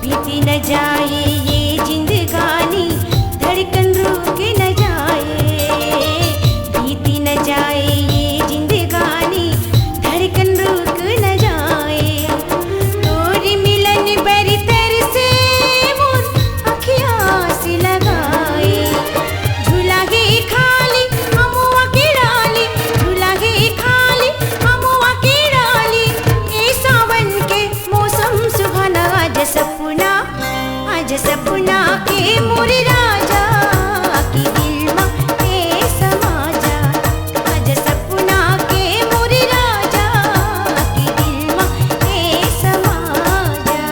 बीती न जाए ये जिंदगानी, धड़कन रुक न जाए। बीती न जाए ये जिंदगानी, धड़कन रुक न जाए। तोरी मिलन बरी तरसे मोर अखियाँ से लगाए। झूला गे खाली अमुआ के डाली, झूला गे खाली अमुआ के डाली। ए सावन के मौसम सुहाना, आज सपना के मोरे राजा की दिल में ए समा जा। आज सपना के मोरे राजा की दिल में ए समा जा।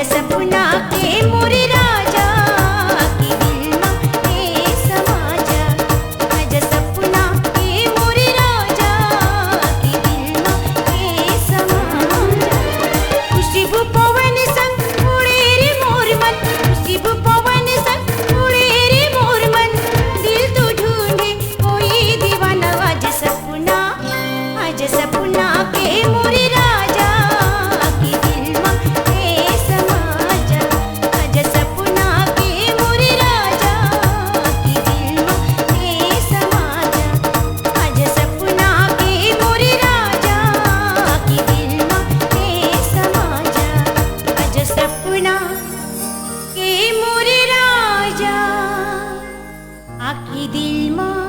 सपना के मोरे राजा की दिल में ए समा जा। आज सपना के मोरे राजा की दिल में ए समा जा। खुशबू पवन संग उड़े रे मोर मन, खुशबू पवन संग उड़े रे मोर मन। दिल तो ढूंढे कोई दीवाना, आज सपना के मोरे राजा की दिल में ए समा जा। आज सपना के मोरे राजा की दिल में ए समा जा। आज सपना के मोरे राजा की दिल में ए समा जा। आज सपना के मोरे राजा आकी दिल में